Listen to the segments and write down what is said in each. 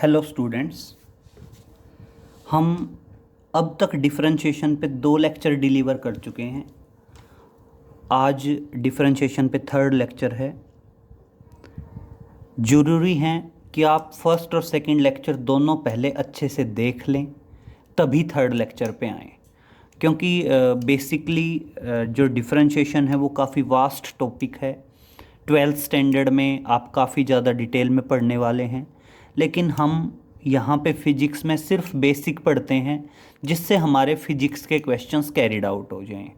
Hello students. हम अब तक डिफरेंशिएशन पे 2 लेक्चर डिलीवर कर चुके हैं। आज डिफरेंशिएशन पे 3rd लेक्चर है। ज़रूरी है कि आप फर्स्ट और सेकंड लेक्चर दोनों पहले अच्छे से देख लें, तभी 3rd लेक्चर पे आएँ, क्योंकि बेसिकली जो डिफरेंशिएशन है वो काफ़ी वास्ट टॉपिक है। 12th स्टैंडर्ड में आप काफ़ी ज़्यादा डिटेल में पढ़ने वाले हैं, लेकिन हम यहाँ पे फिजिक्स में सिर्फ बेसिक पढ़ते हैं, जिससे हमारे फिजिक्स के क्वेश्चंस कैरिड आउट हो जाएं।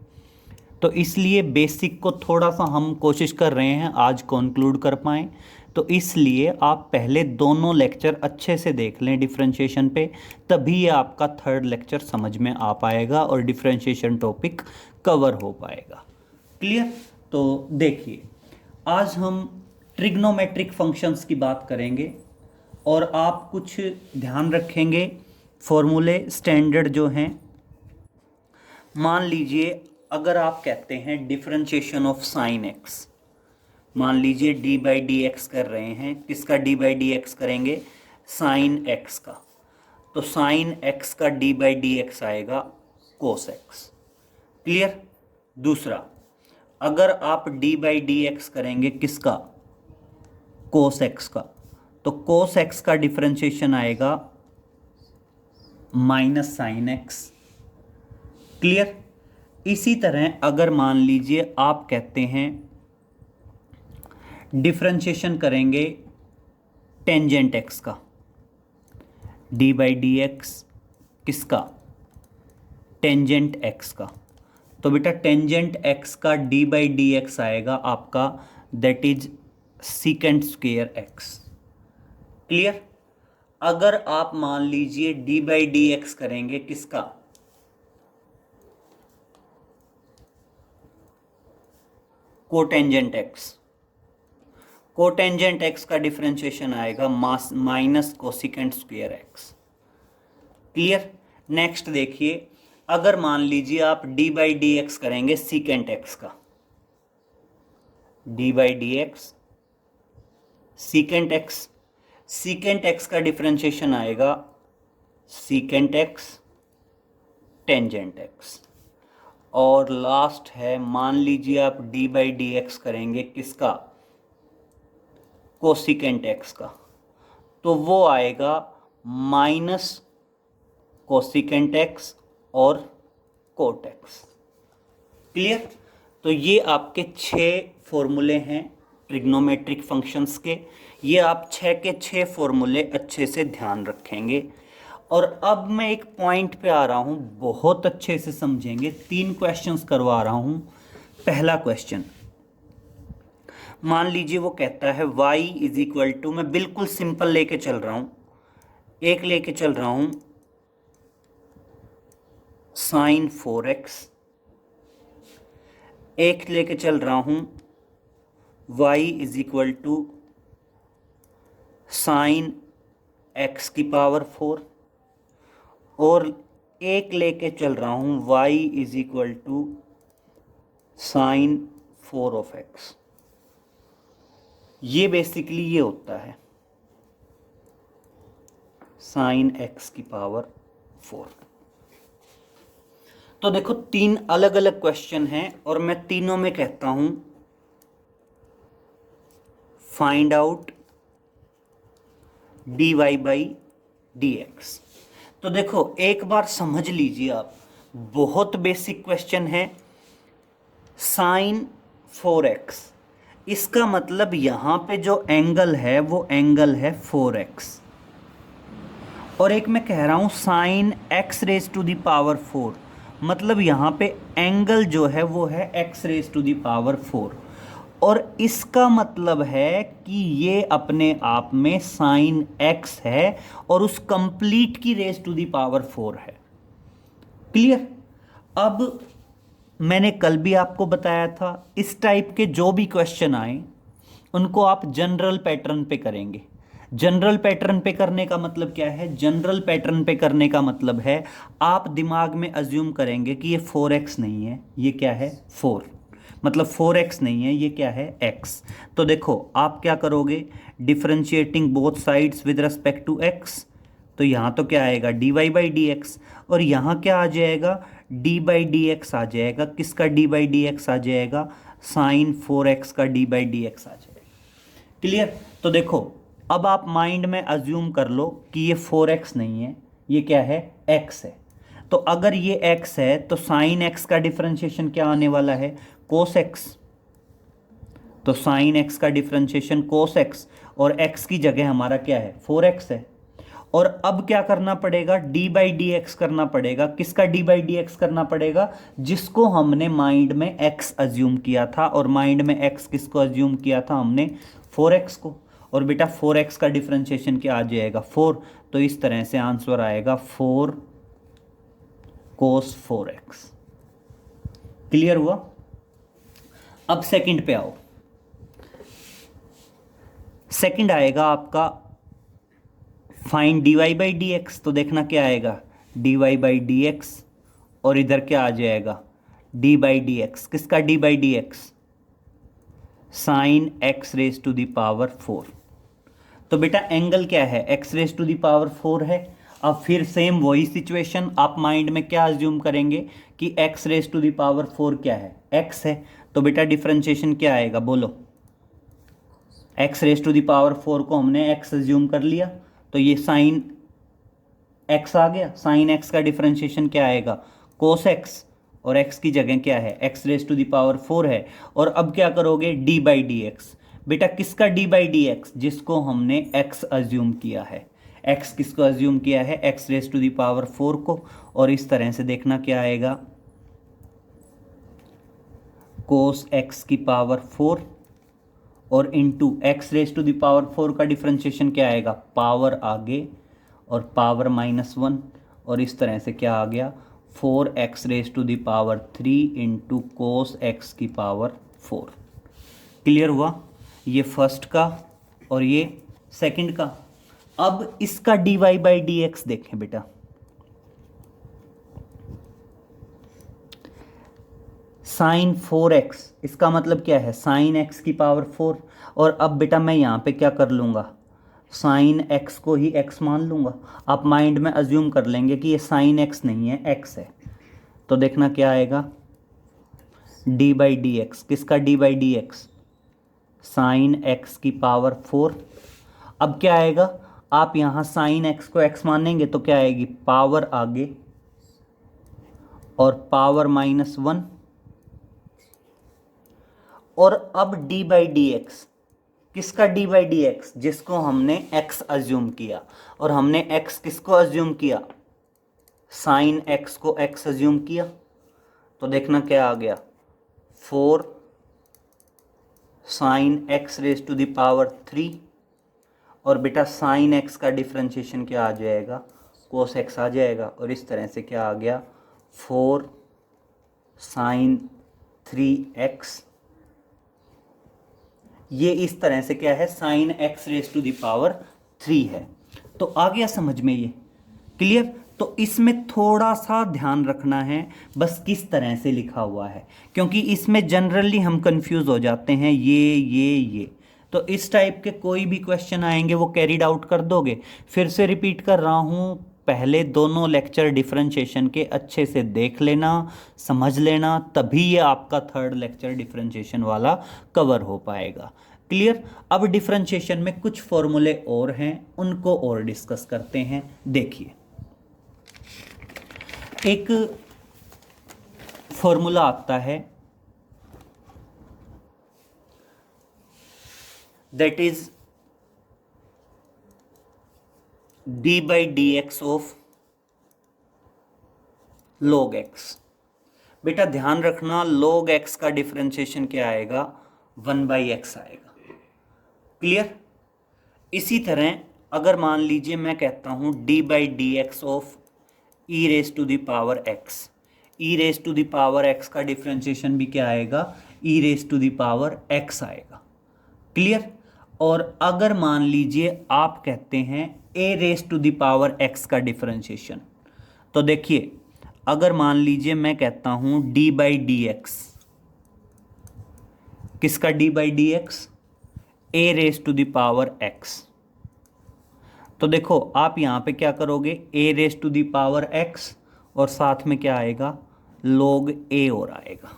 तो इसलिए बेसिक को थोड़ा सा हम कोशिश कर रहे हैं आज कंक्लूड कर पाएँ। तो इसलिए आप पहले दोनों लेक्चर अच्छे से देख लें डिफरेंशिएशन पे, तभी ये आपका 3rd लेक्चर समझ में आ पाएगा और डिफरेंशिएशन टॉपिक कवर हो पाएगा। क्लियर? तो देखिए, आज हम ट्रिग्नोमेट्रिक फंक्शंस की बात करेंगे और आप कुछ ध्यान रखेंगे। फॉर्मूले स्टैंडर्ड जो हैं, मान लीजिए अगर आप कहते हैं डिफरेंशिएशन ऑफ साइन एक्स, मान लीजिए डी बाई डी एक्स कर रहे हैं। किसका डी बाई डी एक्स करेंगे? साइन एक्स का। तो साइन एक्स का डी बाई डी एक्स आएगा कोस एक्स। क्लियर? दूसरा, अगर आप डी बाई डी एक्स करेंगे किसका? कोस एक्स का। तो कोस एक्स का डिफरेंशिएशन आएगा माइनस साइन एक्स। क्लियर? इसी तरह अगर मान लीजिए आप कहते हैं डिफरेंशिएशन करेंगे टेंजेंट एक्स का, डी बाई डी एक्स किसका? टेंजेंट एक्स का। तो बेटा टेंजेंट एक्स का डी बाई डी एक्स आएगा आपका, that is secant square x. Clear? अगर आप मान लीजिए डी बाई डी एक्स करेंगे किसका? Cotangent x. कोटेंजेंट एक्स का डिफरेंशिएशन आएगा minus cosecant square x. Clear? Next देखिए, अगर मान लीजिए आप डी बाई डी एक्स करेंगे सीकेंट एक्स का, D by d x secant x. Secant x का डिफरेंशिएशन आएगा सीकेंट एक्स टेंजेंट एक्स। और लास्ट है, मान लीजिए आप डी बाई डी एक्स करेंगे किसका? कोसिकेंट एक्स का। तो वो आएगा माइनस कोसिकेंट एक्स और कोट एक्स। क्लियर? तो ये आपके 6 फॉर्मूले हैं ट्रिग्नोमेट्रिक फंक्शंस के। ये आप 6 के 6 फॉर्मूले अच्छे से ध्यान रखेंगे। और अब मैं एक पॉइंट पे आ रहा हूँ, बहुत अच्छे से समझेंगे। 3 क्वेश्चंस करवा रहा हूँ। पहला क्वेश्चन, मान लीजिए वो कहता है y इज इक्वल टू, मैं बिल्कुल सिंपल लेके चल रहा हूँ, एक लेके चल रहा हूँ साइन 4x, एक लेके चल रहा हूँ y is equal to sine x की पावर 4, और एक लेके चल रहा हूँ y is equal to sine 4 of x। ये बेसिकली ये होता है साइन x की पावर 4। तो देखो 3 अलग अलग क्वेश्चन हैं और मैं तीनों में कहता हूं find out dy by dx। तो देखो एक बार समझ लीजिए आप, बहुत बेसिक क्वेश्चन है। साइन 4x, इसका मतलब यहां पे जो एंगल है वो एंगल है 4x, और एक मैं कह रहा हूं sine x raise to the power 4, मतलब यहां पे एंगल जो है वो है x raise to the power 4, और इसका मतलब है कि ये अपने आप में साइन x है और उस कंप्लीट की रेज टू द पावर 4 है। क्लियर? अब मैंने कल भी आपको बताया था, इस टाइप के जो भी क्वेश्चन आए उनको आप जनरल पैटर्न पे करेंगे। जनरल पैटर्न पे करने का मतलब क्या है? जनरल पैटर्न पे करने का मतलब है आप दिमाग में अज्यूम करेंगे कि ये 4x नहीं है, ये क्या है? 4। मतलब 4x नहीं है, ये क्या है x। तो देखो आप क्या करोगे, differentiating both sides with respect to x, तो यहाँ तो क्या आएगा dy बाई डी एक्स, और यहाँ क्या आ जाएगा d बाई डी एक्स आ जाएगा। किसका d बाई डी एक्स आ जाएगा, साइन 4x का d बाई डी एक्स आ जाएगा। क्लियर। तो देखो अब आप माइंड में अज्यूम कर लो कि ये 4x नहीं है, ये क्या है x है। तो अगर ये x है तो साइन x का डिफरेंशिएशन क्या आने वाला है, कोस x। तो साइन x का डिफरेंशिएशन कोस x, और x की जगह हमारा क्या है 4x है। और अब क्या करना पड़ेगा, d बाई डी एक्स करना पड़ेगा। किसका d बाई डी एक्स करना पड़ेगा, जिसको हमने माइंड में x अज्यूम किया था, और माइंड में x किसको अज्यूम किया था हमने 4x को। और बेटा 4x का डिफरेंशिएशन क्या आ जाएगा 4, तो इस तरह से आंसर आएगा 4 कोस 4x। क्लियर हुआ। अब सेकंड पे आओ। सेकंड आएगा आपका find dy by d x. तो देखना क्या आएगा dy बाई डी एक्स, और इधर क्या आ जाएगा d बाई डी एक्स। किसका d by d x, sine x raise to the power 4। तो बेटा एंगल क्या है, x raise to the power 4 है। अब फिर सेम वही सिचुएशन, आप माइंड में क्या अज्यूम करेंगे कि x raise to the power 4 क्या है, x है। तो बेटा डिफरेंशिएशन क्या आएगा बोलो, x raise to the power 4 को हमने x अज्यूम कर लिया, तो ये साइन x आ गया। साइन x का डिफरेंशिएशन क्या आएगा कोस x, और x की जगह क्या है x raise to the power 4 है। और अब क्या करोगे d बाई डी एक्स। बेटा किसका d बाई डी एक्स, जिसको हमने x अज्यूम किया है। x किसको अज्यूम किया है, x raise to the power 4 को। और इस तरह से देखना क्या आएगा कोस x की पावर 4 और into x raise to the power 4 का डिफरेंशिएशन क्या आएगा, पावर आगे और पावर -1, और इस तरह से क्या आ गया 4x raise to the power 3 into cos x की पावर 4। क्लियर हुआ, ये फर्स्ट का और ये सेकंड का। अब इसका dy बाई डी एक्स देखें बेटा, साइन 4x, इसका मतलब क्या है साइन x की पावर 4। और अब बेटा मैं यहाँ पे क्या कर लूँगा, साइन x को ही x मान लूँगा। आप माइंड में अज्यूम कर लेंगे कि ये साइन x नहीं है x है। तो देखना क्या आएगा d बाई डी एक्स। किसका d by d x, sine x की पावर 4। अब क्या आएगा, आप यहाँ साइन x को x मानेंगे तो क्या आएगी पावर आगे और पावर -1। और अब d बाई डी एक्स, किसका d बाई डी एक्स, जिसको हमने x अज्यूम किया। और हमने x किसको अज्यूम किया, साइन x को x अज्यूम किया। तो देखना क्या आ गया 4 sine x raise to the power 3। और बेटा साइन x का डिफरेंशिएशन क्या आ जाएगा कोस x आ जाएगा। और इस तरह से क्या आ गया 4 साइन 3x। ये इस तरह से क्या है sine x raise to the power 3 है। तो आ गया समझ में ये, क्लियर। तो इसमें थोड़ा सा ध्यान रखना है बस किस तरह से लिखा हुआ है, क्योंकि इसमें जनरली हम कंफ्यूज हो जाते हैं ये। तो इस टाइप के कोई भी क्वेश्चन आएंगे वो कैरीड आउट कर दोगे। फिर से रिपीट कर रहा हूँ, पहले दोनों लेक्चर डिफरेंशिएशन के अच्छे से देख लेना, समझ लेना, तभी ये आपका थर्ड लेक्चर डिफरेंशिएशन वाला कवर हो पाएगा। क्लियर। अब डिफरेंशिएशन में कुछ फॉर्मूले और हैं, उनको और डिस्कस करते हैं। देखिए एक फॉर्मूला आता है that is d by d x of log x। बेटा ध्यान रखना log x का डिफरेंशिएशन क्या आएगा 1 बाई एक्स आएगा। क्लियर। इसी तरह अगर मान लीजिए मैं कहता हूं d by d x of e raise to the power x, e raise to the power x का डिफरेंशिएशन भी क्या आएगा e raise to the power x आएगा। क्लियर। और अगर मान लीजिए आप कहते हैं a raise to the power x का डिफरेंशिएशन, तो देखिए अगर मान लीजिए मैं कहता हूं d बाई डी एक्स, किसका d by d x, a raise to the power x. तो देखो आप यहाँ पे क्या करोगे, A raise to the power X और साथ में क्या आएगा, log ए और आएगा।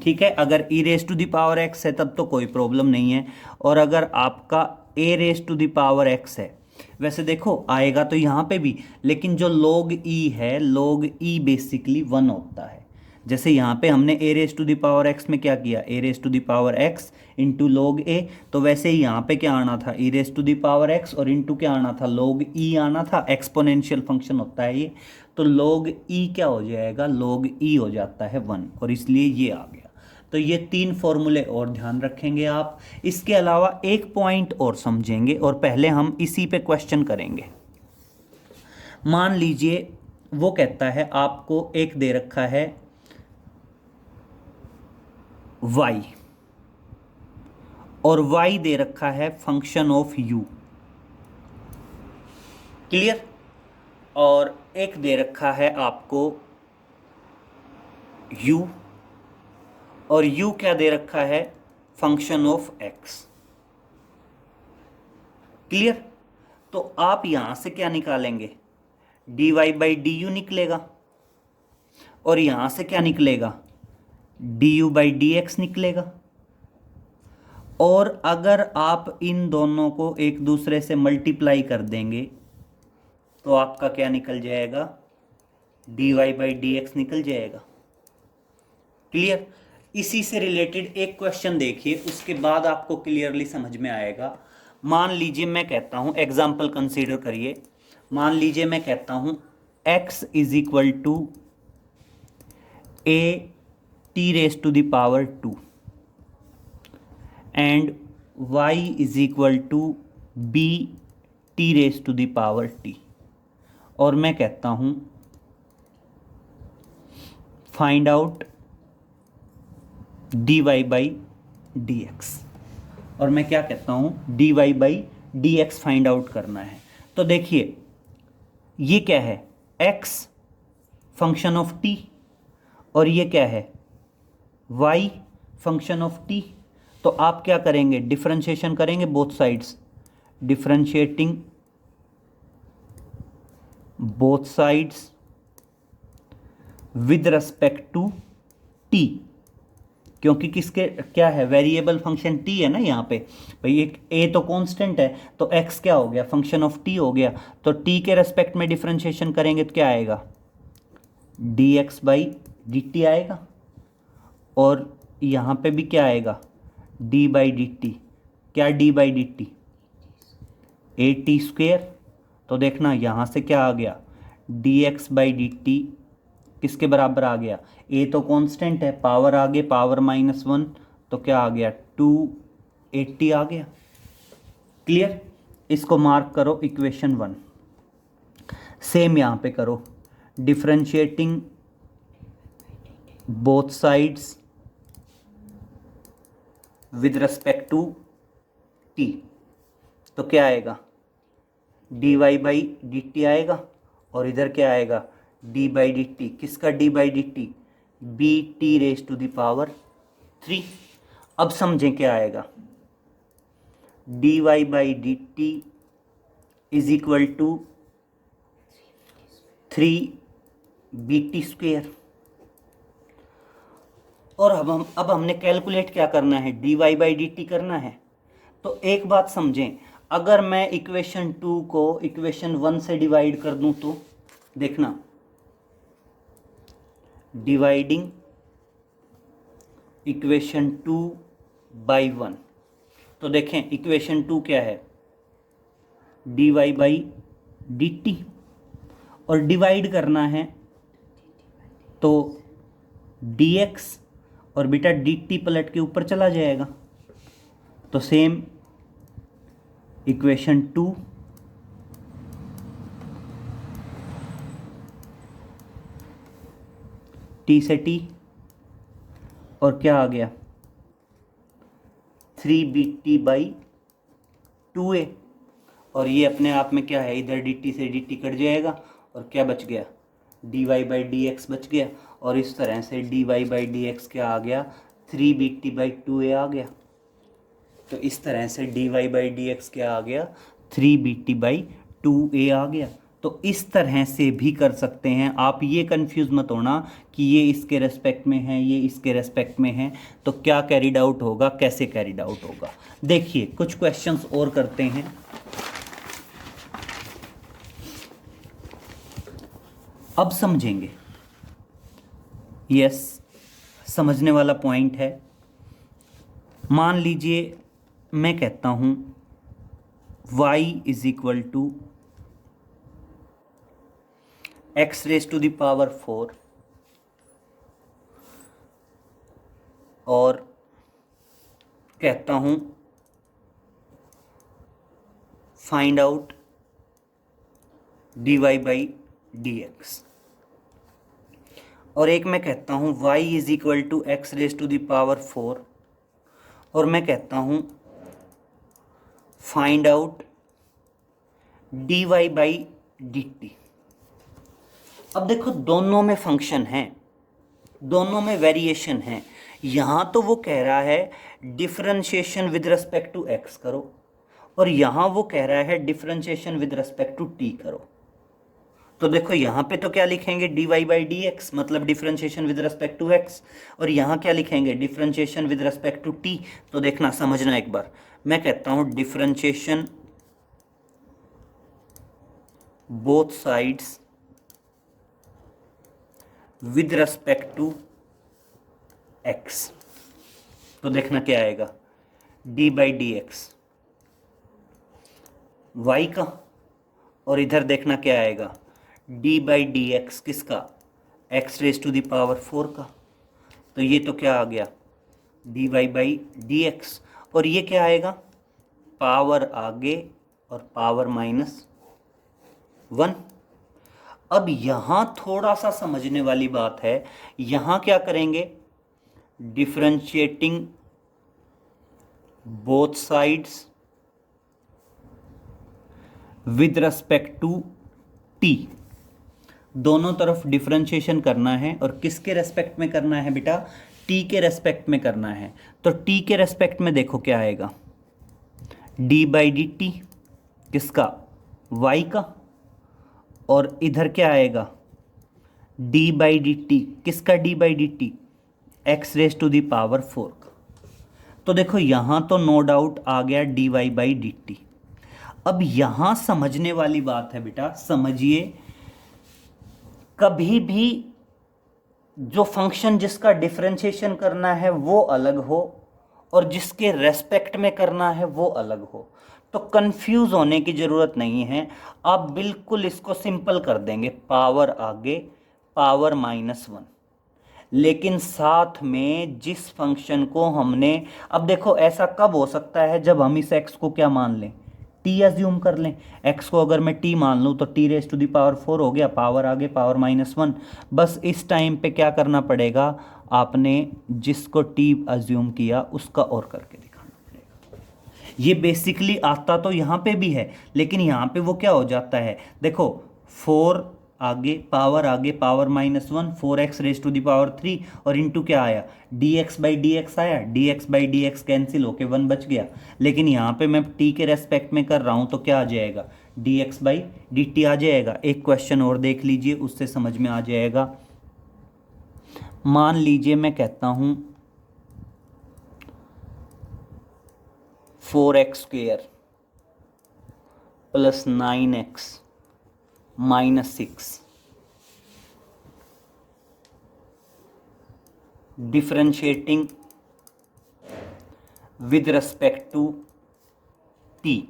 ठीक है, अगर E raise to the power X है तब तो कोई प्रॉब्लम नहीं है, और अगर आपका A raise to the power X है, वैसे देखो आएगा तो यहाँ पे भी, लेकिन जो log ई है, log ई बेसिकली 1 होता है। जैसे यहाँ पे हमने A raise to the power X में क्या किया, A raise to the power X into log A, तो वैसे ही यहाँ पे क्या आना था, E raise to the power X और इंटू क्या आना था, log ई आना था। एक्सपोनेंशियल फंक्शन होता है ये, तो log ई क्या हो जाएगा, log ई हो जाता है 1, और इसलिए ये आ गया। तो ये 3 फॉर्मूले और ध्यान रखेंगे आप। इसके अलावा एक पॉइंट और समझेंगे, और पहले हम इसी पे क्वेश्चन करेंगे। मान लीजिए वो कहता है आपको एक दे रखा है y, और y दे रखा है फंक्शन ऑफ u, क्लियर, और एक दे रखा है आपको u, और u क्या दे रखा है, फंक्शन ऑफ x, क्लियर। तो आप यहां से क्या निकालेंगे, dy बाई डी यू निकलेगा, और यहां से क्या निकलेगा, du बाई डी एक्स निकलेगा। और अगर आप इन दोनों को एक दूसरे से मल्टीप्लाई कर देंगे तो आपका क्या निकल जाएगा, dy बाई डी एक्स निकल जाएगा, क्लियर। इसी से रिलेटेड एक क्वेश्चन देखिए, उसके बाद आपको क्लियरली समझ में आएगा। मान लीजिए मैं कहता हूं, एग्जाम्पल कंसीडर करिए, मान लीजिए मैं कहता हूं x is equal to a t raise to the power 2 and y is equal to b t raise to the power t, और मैं कहता हूं find out dy by d x, और मैं क्या कहता हूं dy by d x find out करना है। तो देखिए ये क्या है, x फंक्शन ऑफ t, और ये क्या है, y फंक्शन ऑफ t। तो आप क्या करेंगे, डिफरेंशिएशन करेंगे both sides, differentiating both sides with respect to t, क्योंकि किसके क्या है, वेरिएबल फंक्शन t है ना यहाँ पे भाई, एक a तो कांस्टेंट है, तो x क्या हो गया, फंक्शन ऑफ t हो गया। तो t के रेस्पेक्ट में डिफरेंशिएशन करेंगे तो क्या आएगा, dx बाई डी टी आएगा, और यहाँ पे भी क्या आएगा, d बाई डी टी, क्या d by d T, A T square. तो देखना यहाँ से क्या आ गया, dx बाई डी टी किसके बराबर आ गया, a तो कांस्टेंट है, पावर आगे पावर -1, तो क्या आ गया 280 आ गया, क्लियर। इसको मार्क करो इक्वेशन 1। सेम यहाँ पे करो, differentiating both sides with respect to t, तो क्या आएगा, dy बाई डी टी आएगा, और इधर क्या आएगा, d बाई डी टी, किसका d by d t, b t raise to the power 3। अब समझें क्या आएगा, dy by d t is equal to 3 b t square. और अब हमने कैलकुलेट क्या करना है, dy बाई डी टी करना है। तो एक बात समझें, अगर मैं इक्वेशन 2 को इक्वेशन 1 से डिवाइड कर दूं तो देखना, डिवाइडिंग इक्वेशन 2 बाई 1, तो देखें इक्वेशन 2 क्या है, dy बाई डी टी, और डिवाइड करना है तो dx, और बेटा dt पलट के ऊपर चला जाएगा। तो सेम इक्वेशन 2 t से t, और क्या आ गया 3bt बाई 2a, और ये अपने आप में क्या है, इधर dt से dt कट जाएगा, और क्या बच गया, dy बाई डी एक्स बच गया। और इस तरह से dy बाई डी एक्स क्या आ गया, 3bt/2a आ गया। तो इस तरह से dy/dx क्या आ गया, 3bt/2a आ गया। तो इस तरह से भी कर सकते हैं आप, ये कंफ्यूज मत होना कि ये इसके रेस्पेक्ट में है, ये इसके रेस्पेक्ट में है, तो क्या कैरिड आउट होगा, कैसे कैरिड आउट होगा। देखिए कुछ क्वेश्चंस और करते हैं। अब समझेंगे, यस समझने वाला पॉइंट है। मान लीजिए मैं कहता हूं y is equal to x⁴ और कहता हूं फाइंड आउट dy/dx, और एक मैं कहता हूं y is equal to x⁴ और मैं कहता हूं फाइंड आउट dy/dt। अब देखो दोनों में फंक्शन है, दोनों में वेरिएशन है। यहाँ तो वो कह रहा है differentiation with respect to x करो, और यहाँ वो कह रहा है differentiation with respect to t करो। तो देखो यहाँ पे तो क्या लिखेंगे dy/dx मतलब differentiation with respect to x, और यहाँ क्या लिखेंगे differentiation with respect to t। तो देखना समझना एक बार, मैं कहता हूँ differentiation both sides with respect to x। तो देखना क्या आएगा d/dx y का, और इधर देखना क्या आएगा d/dx किसका, x⁴ का। तो ये तो क्या आ गया dy/dx, और ये क्या आएगा पावर आगे और पावर -1। अब यहाँ थोड़ा सा समझने वाली बात है, यहाँ क्या करेंगे differentiating both sides with respect to t, दोनों तरफ डिफरेंशिएशन करना है, और किसके रेस्पेक्ट में करना है बेटा, t के रेस्पेक्ट में करना है। तो t के रेस्पेक्ट में देखो क्या आएगा d/dt किसका, y का, और इधर क्या आएगा d/dt किसका, d/dt x⁴ का। तो देखो यहाँ तो नो डाउट आ गया dy/dt। अब यहाँ समझने वाली बात है बेटा, समझिए कभी भी जो फंक्शन जिसका डिफरेंशिएशन करना है वो अलग हो, और जिसके रेस्पेक्ट में करना है वो अलग हो, तो कंफ्यूज होने की ज़रूरत नहीं है। आप बिल्कुल इसको सिंपल कर देंगे, पावर आगे पावर -1, लेकिन साथ में जिस फंक्शन को हमने, अब देखो ऐसा कब हो सकता है जब हम इस x को क्या मान लें, t अज्यूम कर लें। x को अगर मैं t मान लूँ तो t⁴ हो गया, पावर आगे पावर -1। बस इस टाइम पे क्या करना पड़ेगा, आपने जिसको t अज्यूम किया उसका और करके दिखाना पड़ेगा। ये बेसिकली आता तो यहाँ पे भी है, लेकिन यहाँ पे वो क्या हो जाता है, देखो 4 आगे पावर -1, 4x⁴ और इंटू क्या आया dx/dx आया, dx/dx कैंसिल होके 1 बच गया। लेकिन यहाँ पे मैं t के रेस्पेक्ट में कर रहा हूँ तो क्या आ जाएगा dx/dt आ जाएगा। एक क्वेश्चन और देख लीजिए, उससे समझ में आ जाएगा। मान लीजिए मैं कहता हूँ 4x² + 9x -6 differentiating with respect to t।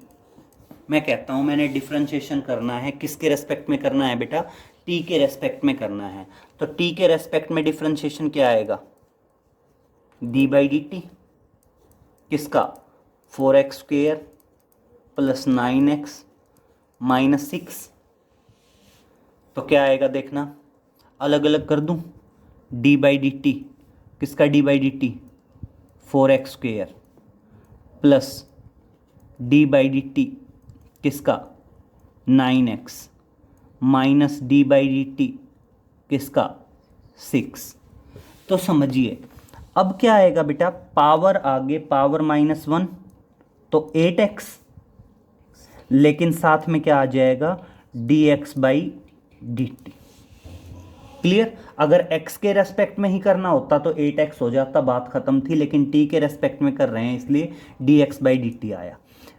मैं कहता हूं मैंने डिफरेंशिएशन करना है, किसके रेस्पेक्ट में करना है बेटा, t के रेस्पेक्ट में करना है। तो t के रेस्पेक्ट में डिफरेंशिएशन क्या आएगा d/dt किसका, 4x² + 9x -6। तो क्या आएगा देखना, अलग अलग कर दूं, d/dt किसका, d/dt 4x² प्लस d/dt किसका 9x माइनस d/dt किसका 6। तो समझिए अब क्या आएगा बेटा, पावर आगे पावर -1 तो 8x, लेकिन साथ में क्या आ जाएगा, dx/dt। क्लियर। अगर x के रेस्पेक्ट में ही करना होता तो 8x हो जाता, बात खत्म थी, लेकिन t के रेस्पेक्ट में कर रहे हैं इसलिए dx/dt आया।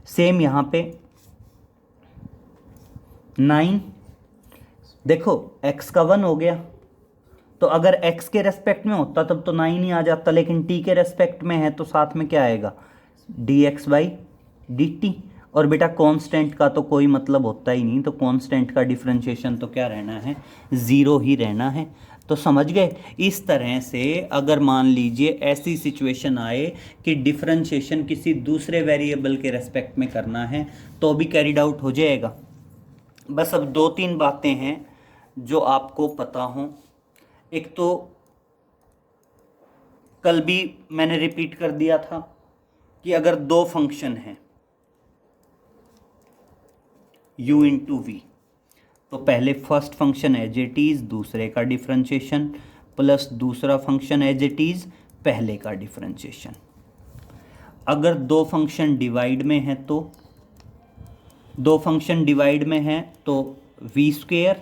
सेम यहां पे 9, देखो x का 1 हो गया, तो अगर x के रेस्पेक्ट में होता तब तो 9 ही आ जाता, लेकिन t के रेस्पेक्ट में है तो साथ में क्या आएगा, dx/dt। और बेटा कांस्टेंट का तो कोई मतलब होता ही नहीं, तो कांस्टेंट का डिफरेंशिएशन तो क्या रहना है, 0 ही रहना है। तो समझ गए। इस तरह से अगर मान लीजिए ऐसी सिचुएशन आए कि डिफरेंशिएशन किसी दूसरे वेरिएबल के रेस्पेक्ट में करना है तो भी कैरिड आउट हो जाएगा। बस अब 2-3 बातें हैं जो आपको पता हों। एक तो कल भी मैंने रिपीट कर दिया था कि अगर दो फंक्शन हैं u इंटू वी, तो पहले first function as it is, दूसरे का डिफरेंशिएशन, प्लस दूसरा फंक्शन एज इट इज, पहले का डिफरेंशिएशन। अगर दो फंक्शन डिवाइड में है तो v²,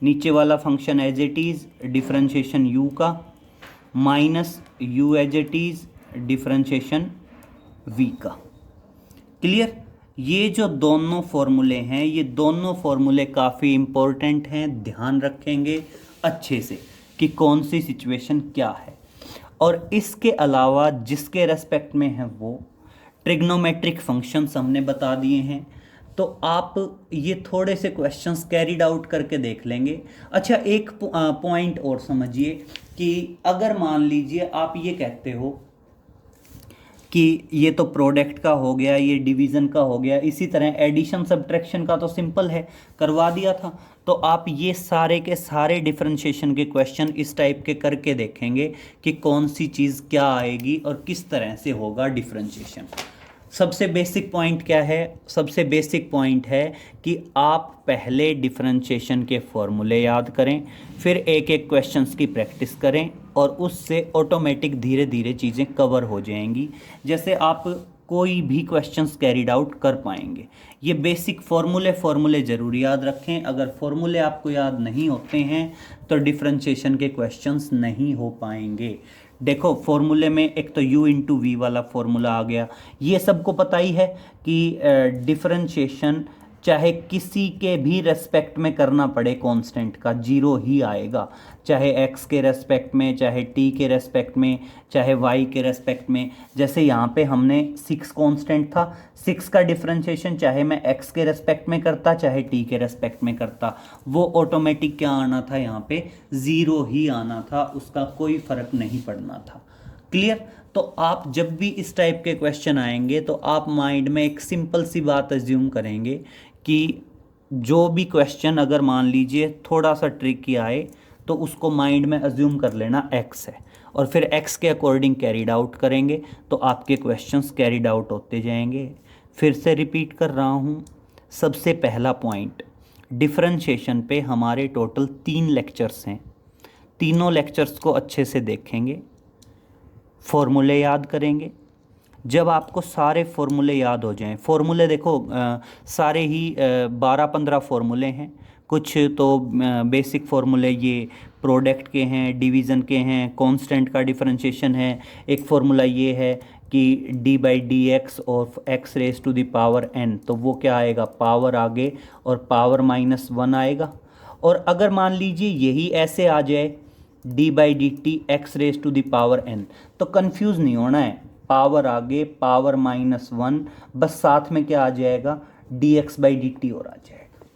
नीचे वाला function as it is, differentiation u का, minus u as it is, differentiation v का। क्लियर। ये जो दोनों फॉर्मूले हैं, ये दोनों फॉर्मूले काफ़ी इम्पोर्टेंट हैं, ध्यान रखेंगे अच्छे से कि कौन सी सिचुएशन क्या है। और इसके अलावा जिसके रेस्पेक्ट में है वो ट्रिग्नोमेट्रिक फंक्शंस हमने बता दिए हैं। तो आप ये थोड़े से क्वेश्चंस कैरिड आउट करके देख लेंगे। अच्छा, एक पॉइंट और समझिए कि अगर मान लीजिए आप ये कहते हो कि ये तो प्रोडक्ट का हो गया, ये डिवीज़न का हो गया, इसी तरह एडिशन सब्ट्रैक्शन का तो सिंपल है, करवा दिया था, तो आप ये सारे के सारे डिफरेंशिएशन के क्वेश्चन इस टाइप के करके देखेंगे कि कौन सी चीज़ क्या आएगी और किस तरह से होगा डिफरेंशिएशन। सबसे बेसिक पॉइंट क्या है, सबसे बेसिक पॉइंट है कि आप पहले डिफरेंशिएशन के फॉर्मूले याद करें, फिर एक एक क्वेश्चंस की प्रैक्टिस करें और उससे ऑटोमेटिक धीरे धीरे चीज़ें कवर हो जाएंगी, जैसे आप कोई भी क्वेश्चंस कैरिड आउट कर पाएंगे। ये बेसिक फॉर्मूले ज़रूर याद रखें। अगर फॉर्मूले आपको याद नहीं होते हैं तो डिफरेंशिएशन के क्वेश्चंस नहीं हो पाएंगे। देखो फॉर्मूले में एक तो u इंटू वी वाला फॉर्मूला आ गया, ये सबको पता ही है कि डिफरेंशिएशन चाहे किसी के भी रेस्पेक्ट में करना पड़े कांस्टेंट का 0 ही आएगा, चाहे x के रेस्पेक्ट में, चाहे t के रेस्पेक्ट में, चाहे y के रेस्पेक्ट में। जैसे यहाँ पे हमने 6 कांस्टेंट था, 6 का डिफरेंशिएशन चाहे मैं x के रेस्पेक्ट में करता चाहे t के रेस्पेक्ट में करता, वो ऑटोमेटिक क्या आना था, यहाँ पे 0 ही आना था, उसका कोई फ़र्क नहीं पड़ना था। क्लियर। तो आप जब भी इस टाइप के क्वेश्चन आएंगे तो आप माइंड में एक सिंपल सी बात अज्यूम करेंगे कि जो भी क्वेश्चन अगर मान लीजिए थोड़ा सा ट्रिकी आए तो उसको माइंड में अज्यूम कर लेना x है, और फिर x के अकॉर्डिंग कैरिड आउट करेंगे तो आपके क्वेश्चंस कैरिड आउट होते जाएंगे। फिर से रिपीट कर रहा हूँ, सबसे पहला पॉइंट, डिफरेंशिएशन पे हमारे टोटल 3 लेक्चर्स हैं, तीनों लेक्चर्स को अच्छे से देखेंगे, फॉर्मूले याद करेंगे। जब आपको सारे फॉर्मूले याद हो जाएं, फॉर्मूले देखो सारे ही 12-15 फॉर्मूले हैं, कुछ तो बेसिक फॉर्मूले ये प्रोडक्ट के हैं, डिवीज़न के हैं, कांस्टेंट का डिफरेंशिएशन है। एक फार्मूला ये है कि d/dx और x raise to the power n, तो वो क्या आएगा, पावर आगे और पावर -1 आएगा। और अगर मान लीजिए यही ऐसे आ जाए d/dt x raise to the power n, तो कंफ्यूज नहीं होना है, पावर आगे पावर -1, बस साथ में क्या आ जाएगा, dx/dt और आ जाएगा।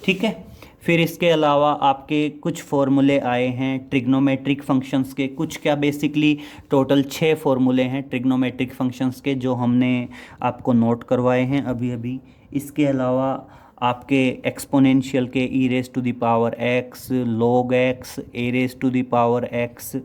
ठीक है। फिर इसके अलावा आपके कुछ फॉर्मूले आए हैं ट्रिग्नोमेट्रिक फंक्शंस के, कुछ क्या बेसिकली टोटल 6 फॉर्मूले हैं ट्रिग्नोमेट्रिक फंक्शंस के जो हमने आपको नोट करवाए हैं अभी अभी। इसके अलावा आपके एक्सपोनेंशियल के e raise to the power x, log x, a raise to the power x,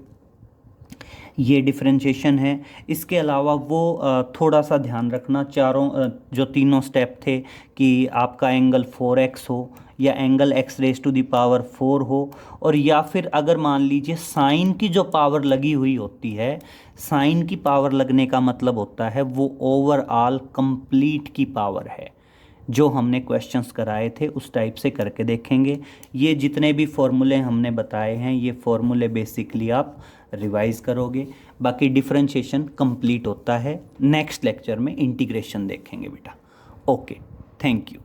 ये डिफरेंशिएशन है। इसके अलावा वो थोड़ा सा ध्यान रखना, जो तीनों स्टेप थे कि आपका एंगल 4x हो, या angle x raise to the power 4 हो, और या फिर अगर मान लीजिए साइन की जो पावर लगी हुई होती है, साइन की पावर लगने का मतलब होता है वो ओवरऑल कंप्लीट की पावर है। जो हमने क्वेश्चंस कराए थे उस टाइप से करके देखेंगे। ये जितने भी फॉर्मूले हमने बताए हैं, ये फॉर्मूले बेसिकली आप रिवाइज करोगे। बाकी डिफरेंशिएशन कंप्लीट होता है, नेक्स्ट लेक्चर में इंटीग्रेशन देखेंगे बेटा। Okay, thank you.